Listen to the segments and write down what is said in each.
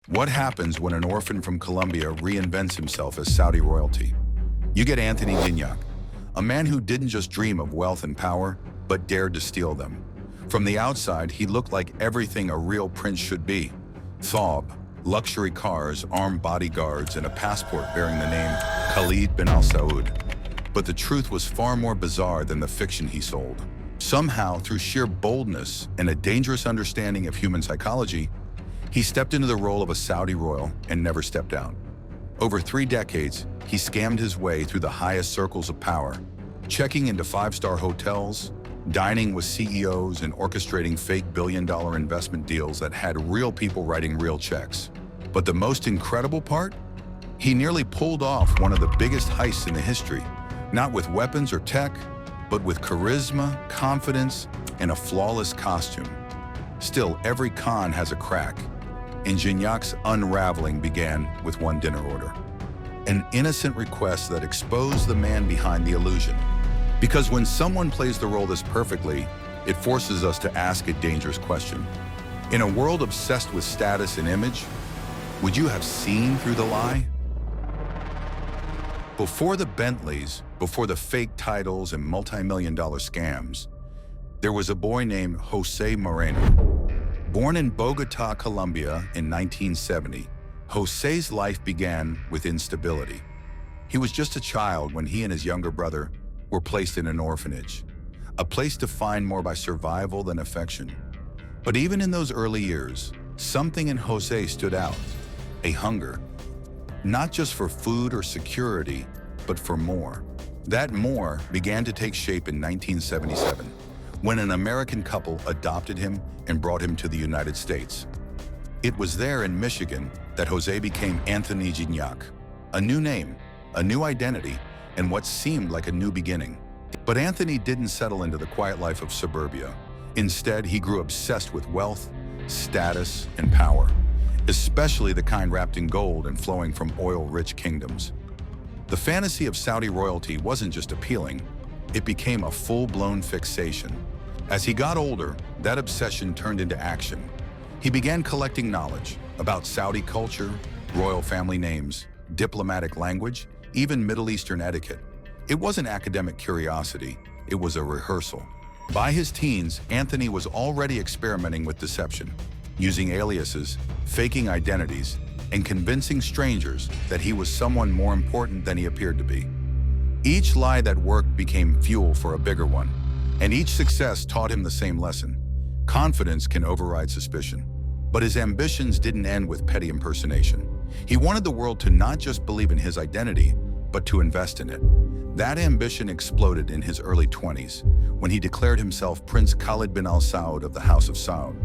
What happens when an orphan from Colombia reinvents himself as Saudi royalty? You get Anthony Gignac, a man who didn't just dream of wealth and power, but dared to steal them. From the outside, he looked like everything a real prince should be. Thawb, luxury cars, armed bodyguards, and a passport bearing the name Khalid bin Al-Saud. But the truth was far more bizarre than the fiction he sold. Somehow, through sheer boldness and a dangerous understanding of human psychology, he stepped into the role of a Saudi royal and never stepped out. Over 3 decades, he scammed his way through the highest circles of power, checking into 5-star hotels, dining with CEOs, and orchestrating fake billion-dollar investment deals that had real people writing real checks. But the most incredible part? He nearly pulled off one of the biggest heists in the history, not with weapons or tech, but with charisma, confidence, and a flawless costume. Still, every con has a crack, and Gignac's unraveling began with one dinner order. An innocent request that exposed the man behind the illusion. Because when someone plays the role this perfectly, it forces us to ask a dangerous question. In a world obsessed with status and image, would you have seen through the lie? Before the Bentleys, before the fake titles and multi-million-dollar scams, there was a boy named Jose Moreno. Born in Bogota, Colombia in 1970, Jose's life began with instability. He was just a child when he and his younger brother were placed in an orphanage, a place defined more by survival than affection. But even in those early years, something in Jose stood out, a hunger, not just for food or security, but for more. That more began to take shape in 1977, when an American couple adopted him and brought him to the United States. It was there in Michigan that Jose became Anthony Gignac, a new name, a new identity, and what seemed like a new beginning. But Anthony didn't settle into the quiet life of suburbia. Instead, he grew obsessed with wealth, status, and power, especially the kind wrapped in gold and flowing from oil-rich kingdoms. The fantasy of Saudi royalty wasn't just appealing, it became a full-blown fixation. As he got older, that obsession turned into action. He began collecting knowledge about Saudi culture, royal family names, diplomatic language, even Middle Eastern etiquette. It wasn't academic curiosity, it was a rehearsal. By his teens, Anthony was already experimenting with deception, using aliases, faking identities, and convincing strangers that he was someone more important than he appeared to be. Each lie that worked became fuel for a bigger one, and each success taught him the same lesson. Confidence can override suspicion. But his ambitions didn't end with petty impersonation. He wanted the world to not just believe in his identity, but to invest in it. That ambition exploded in his early 20s, when he declared himself Prince Khalid bin Al-Saud of the House of Saud.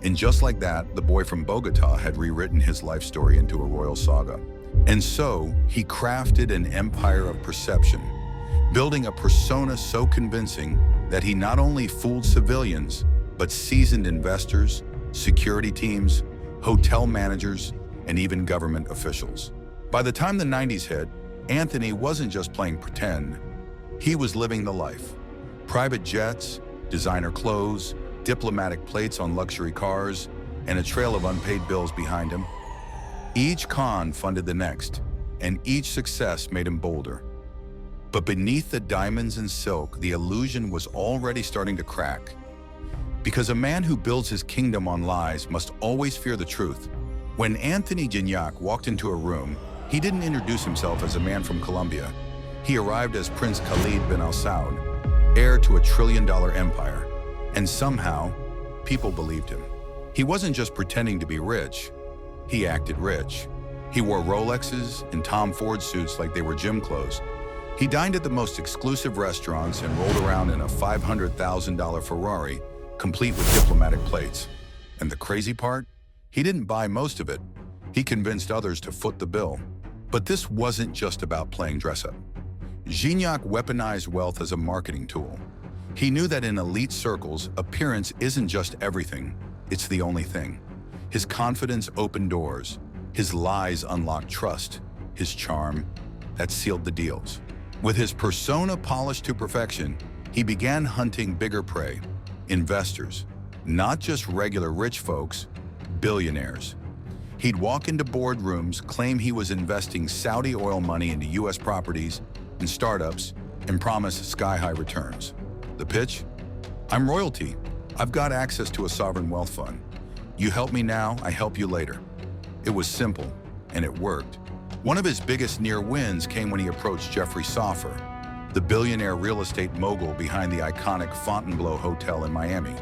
And just like that, the boy from Bogota had rewritten his life story into a royal saga. And so, he crafted an empire of perception, building a persona so convincing that he not only fooled civilians, but seasoned investors, security teams, hotel managers, and even government officials. By the time the 90s hit, Anthony wasn't just playing pretend, he was living the life. Private jets, designer clothes, diplomatic plates on luxury cars, and a trail of unpaid bills behind him. Each con funded the next, and each success made him bolder. But beneath the diamonds and silk, the illusion was already starting to crack. Because a man who builds his kingdom on lies must always fear the truth. When Anthony Gignac walked into a room, he didn't introduce himself as a man from Colombia. He arrived as Prince Khalid bin Al-Saud, heir to a trillion-dollar empire. And somehow, people believed him. He wasn't just pretending to be rich, he acted rich. He wore Rolexes and Tom Ford suits like they were gym clothes. He dined at the most exclusive restaurants and rolled around in a $500,000 Ferrari, complete with diplomatic plates. And the crazy part? He didn't buy most of it. He convinced others to foot the bill. But this wasn't just about playing dress-up. Gignac weaponized wealth as a marketing tool. He knew that in elite circles, appearance isn't just everything, it's the only thing. His confidence opened doors. His lies unlocked trust. His charm, that sealed the deals. With his persona polished to perfection, he began hunting bigger prey, investors, not just regular rich folks, billionaires. He'd walk into boardrooms, claim he was investing Saudi oil money into US properties and startups, and promise sky-high returns. The pitch? I'm royalty. I've got access to a sovereign wealth fund. You help me now, I help you later. It was simple, and it worked. One of his biggest near wins came when he approached Jeffrey Soffer, the billionaire real estate mogul behind the iconic Fontainebleau Hotel in Miami.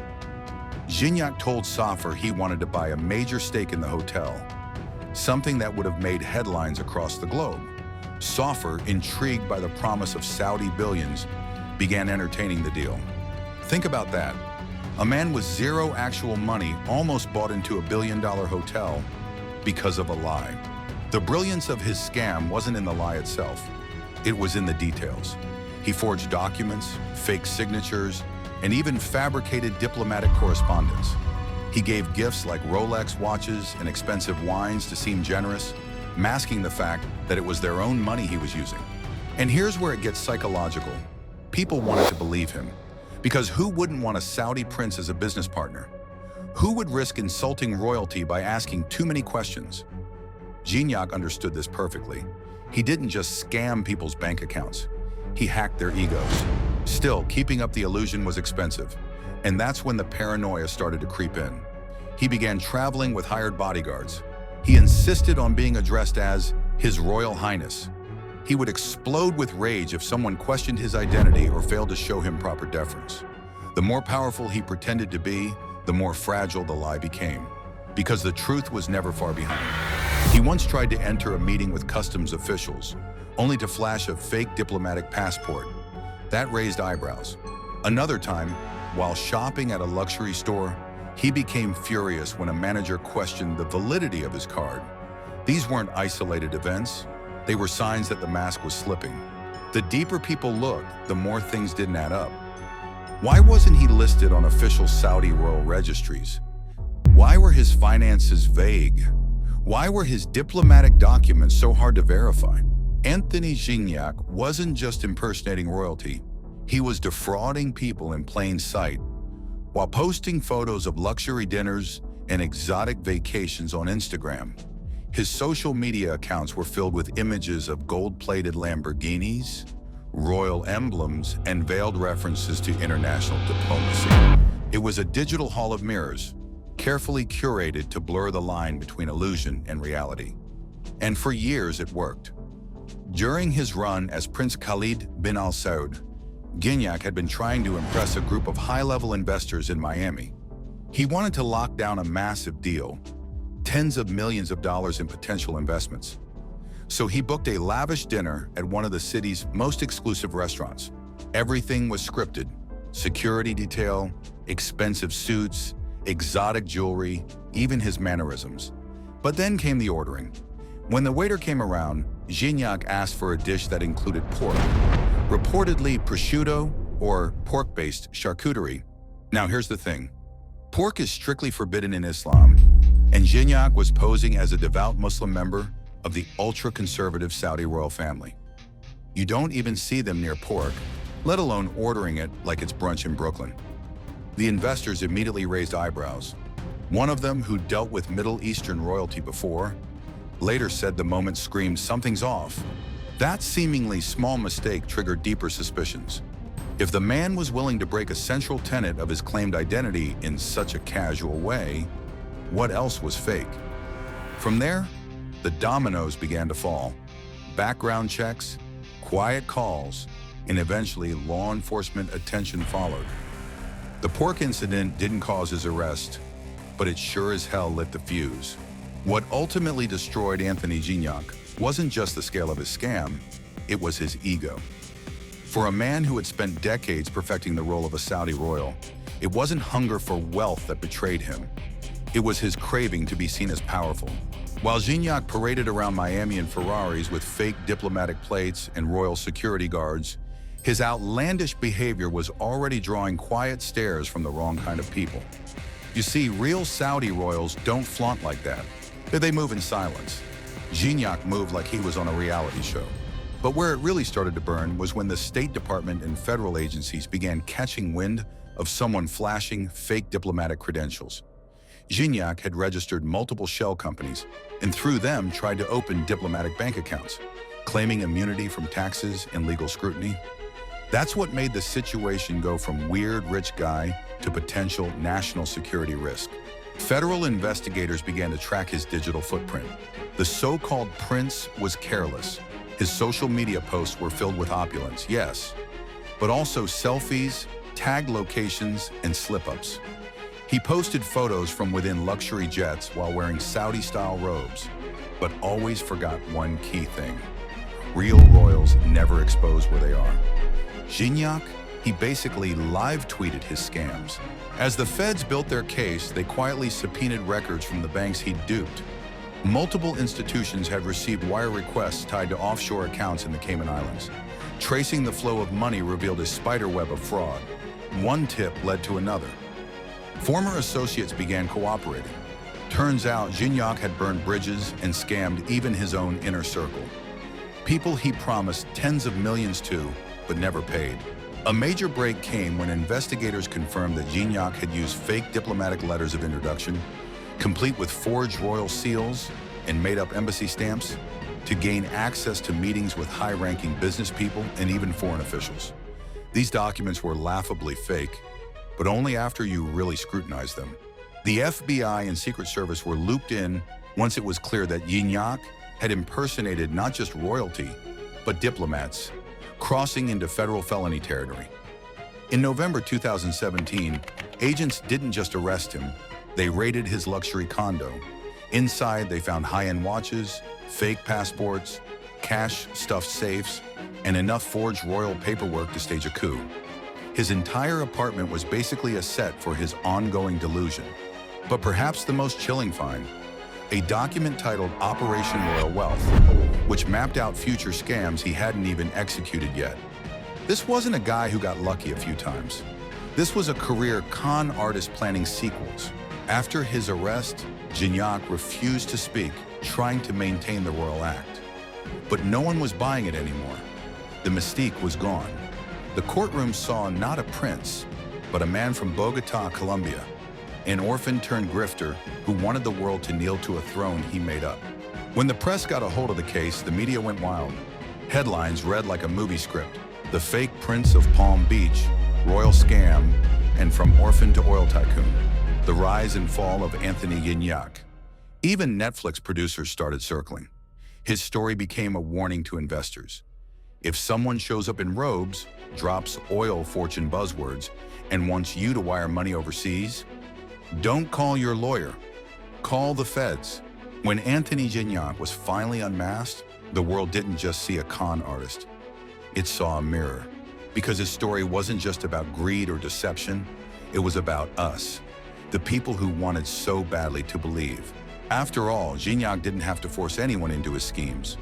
Gignac told Soffer he wanted to buy a major stake in the hotel, something that would have made headlines across the globe. Soffer, intrigued by the promise of Saudi billions, began entertaining the deal. Think about that. A man with zero actual money almost bought into a billion-dollar hotel because of a lie. The brilliance of his scam wasn't in the lie itself. It was in the details. He forged documents, fake signatures, and even fabricated diplomatic correspondence. He gave gifts like Rolex watches and expensive wines to seem generous, masking the fact that it was their own money he was using. And here's where it gets psychological. People wanted to believe him, because who wouldn't want a Saudi prince as a business partner? Who would risk insulting royalty by asking too many questions? Gignac understood this perfectly. He didn't just scam people's bank accounts. He hacked their egos. Still, keeping up the illusion was expensive, and that's when the paranoia started to creep in. He began traveling with hired bodyguards. He insisted on being addressed as His Royal Highness. He would explode with rage if someone questioned his identity or failed to show him proper deference. The more powerful he pretended to be, the more fragile the lie became, because the truth was never far behind. He once tried to enter a meeting with customs officials, only to flash a fake diplomatic passport. That raised eyebrows. Another time, while shopping at a luxury store, he became furious when a manager questioned the validity of his card. These weren't isolated events. They were signs that the mask was slipping. The deeper people looked, the more things didn't add up. Why wasn't he listed on official Saudi royal registries? Why were his finances vague? Why were his diplomatic documents so hard to verify? Anthony Gignac wasn't just impersonating royalty. He was defrauding people in plain sight. While posting photos of luxury dinners and exotic vacations on Instagram, his social media accounts were filled with images of gold-plated Lamborghinis, royal emblems, and veiled references to international diplomacy. It was a digital hall of mirrors, carefully curated to blur the line between illusion and reality. And for years it worked. During his run as Prince Khalid bin Al-Saud, Gignac had been trying to impress a group of high-level investors in Miami. He wanted to lock down a massive deal, tens of millions of dollars in potential investments. So he booked a lavish dinner at one of the city's most exclusive restaurants. Everything was scripted: security detail, expensive suits, exotic jewelry, even his mannerisms. But then came the ordering. When the waiter came around, Gignac asked for a dish that included pork, reportedly prosciutto or pork-based charcuterie. Now here's the thing. Pork is strictly forbidden in Islam, and Gignac was posing as a devout Muslim member of the ultra-conservative Saudi royal family. You don't even see them near pork, let alone ordering it like it's brunch in Brooklyn. The investors immediately raised eyebrows. One of them, who dealt with Middle Eastern royalty before, later said the moment screamed, "Something's off." That seemingly small mistake triggered deeper suspicions. If the man was willing to break a central tenet of his claimed identity in such a casual way, what else was fake? From there, the dominoes began to fall. Background checks, quiet calls, and eventually law enforcement attention followed. The pork incident didn't cause his arrest, but it sure as hell lit the fuse. What ultimately destroyed Anthony Gignac wasn't just the scale of his scam, it was his ego. For a man who had spent decades perfecting the role of a Saudi royal, it wasn't hunger for wealth that betrayed him. It was his craving to be seen as powerful. While Gignac paraded around Miami in Ferraris with fake diplomatic plates and royal security guards, his outlandish behavior was already drawing quiet stares from the wrong kind of people. You see, real Saudi royals don't flaunt like that. They move in silence. Gignac moved like he was on a reality show. But where it really started to burn was when the State Department and federal agencies began catching wind of someone flashing fake diplomatic credentials. Gignac had registered multiple shell companies and through them tried to open diplomatic bank accounts, claiming immunity from taxes and legal scrutiny. That's what made the situation go from weird rich guy to potential national security risk. Federal investigators began to track his digital footprint. The so-called prince was careless. His social media posts were filled with opulence, yes, but also selfies, tagged locations, and slip-ups. He posted photos from within luxury jets while wearing Saudi-style robes, but always forgot one key thing. Real royals never expose where they are. Gignac, he basically live-tweeted his scams. As the feds built their case, they quietly subpoenaed records from the banks he'd duped. Multiple institutions had received wire requests tied to offshore accounts in the Cayman Islands. Tracing the flow of money revealed a spiderweb of fraud. One tip led to another. Former associates began cooperating. Turns out Gignac had burned bridges and scammed even his own inner circle. People he promised tens of millions to, but never paid. A major break came when investigators confirmed that Gignac had used fake diplomatic letters of introduction, complete with forged royal seals and made-up embassy stamps, to gain access to meetings with high-ranking business people and even foreign officials. These documents were laughably fake, but only after you really scrutinized them. The FBI and Secret Service were looped in once it was clear that Gignac had impersonated not just royalty, but diplomats, crossing into federal felony territory. In November 2017, agents didn't just arrest him, they raided his luxury condo. Inside, they found high-end watches, fake passports, cash-stuffed safes, and enough forged royal paperwork to stage a coup. His entire apartment was basically a set for his ongoing delusion. But perhaps the most chilling find, a document titled Operation Royal Wealth, which mapped out future scams he hadn't even executed yet. This wasn't a guy who got lucky a few times. This was a career con artist planning sequels. After his arrest, Gignac refused to speak, trying to maintain the royal act. But no one was buying it anymore. The mystique was gone. The courtroom saw not a prince, but a man from Bogota, Colombia, an orphan turned grifter who wanted the world to kneel to a throne he made up. When the press got a hold of the case, the media went wild. Headlines read like a movie script: "The Fake Prince of Palm Beach, Royal Scam, and From Orphan to Oil Tycoon. The Rise and Fall of Anthony Gignac." Even Netflix producers started circling. His story became a warning to investors. If someone shows up in robes, drops oil fortune buzzwords, and wants you to wire money overseas, don't call your lawyer. Call the feds. When Anthony Gignac was finally unmasked, the world didn't just see a con artist. It saw a mirror. Because his story wasn't just about greed or deception, it was about us, the people who wanted so badly to believe. After all, Gignac didn't have to force anyone into his schemes.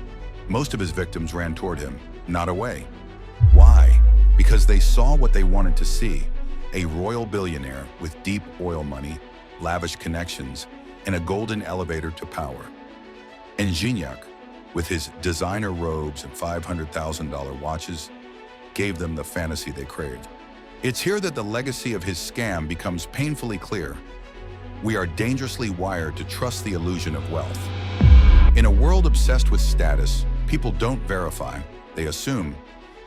Most of his victims ran toward him, not away. Why? Because they saw what they wanted to see: a royal billionaire with deep oil money, lavish connections, and a golden elevator to power. And Gignac, with his designer robes and $500,000 watches, gave them the fantasy they craved. It's here that the legacy of his scam becomes painfully clear. We are dangerously wired to trust the illusion of wealth. In a world obsessed with status, people don't verify, they assume.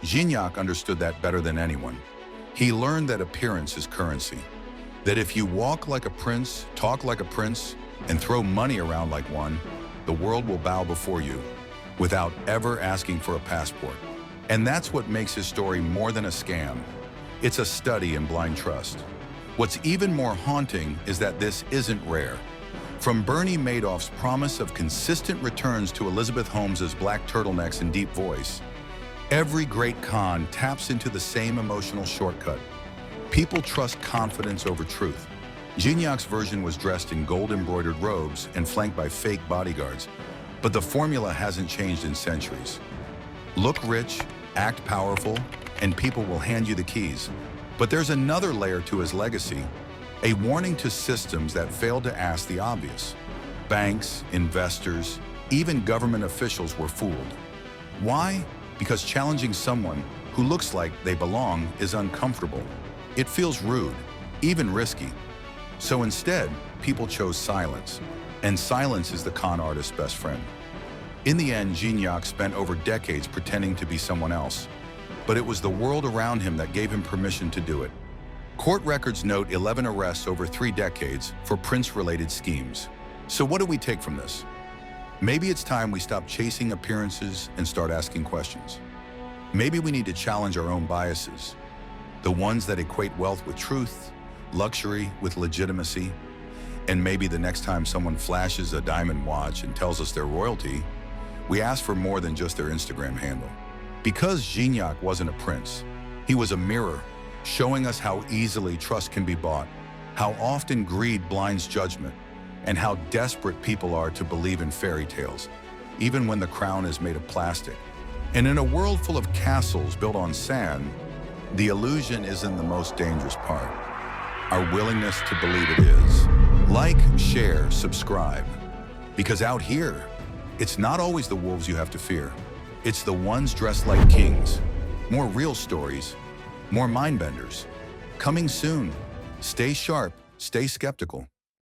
Gignac understood that better than anyone. He learned that appearance is currency. That if you walk like a prince, talk like a prince, and throw money around like one, the world will bow before you, without ever asking for a passport. And that's what makes his story more than a scam. It's a study in blind trust. What's even more haunting is that this isn't rare. From Bernie Madoff's promise of consistent returns to Elizabeth Holmes's black turtlenecks and deep voice, every great con taps into the same emotional shortcut. People trust confidence over truth. Gignac's version was dressed in gold-embroidered robes and flanked by fake bodyguards, but the formula hasn't changed in centuries. Look rich, act powerful, and people will hand you the keys. But there's another layer to his legacy, a warning to systems that failed to ask the obvious. Banks, investors, even government officials were fooled. Why? Because challenging someone who looks like they belong is uncomfortable. It feels rude, even risky. So instead, people chose silence, and silence is the con artist's best friend. In the end, Gignac spent over decades pretending to be someone else, but it was the world around him that gave him permission to do it. Court records note 11 arrests over 3 decades for Prince-related schemes. So what do we take from this? Maybe it's time we stop chasing appearances and start asking questions. Maybe we need to challenge our own biases, the ones that equate wealth with truth, luxury with legitimacy, and maybe the next time someone flashes a diamond watch and tells us they're royalty, we ask for more than just their Instagram handle. Because Gignac wasn't a prince, he was a mirror, showing us how easily trust can be bought, how often greed blinds judgment, and how desperate people are to believe in fairy tales, even when the crown is made of plastic. And in a world full of castles built on sand, the illusion isn't the most dangerous part. Our willingness to believe it is. Like, share, subscribe. Because out here, it's not always the wolves you have to fear. It's the ones dressed like kings. More real stories, more mind benders. Coming soon. Stay sharp, stay skeptical.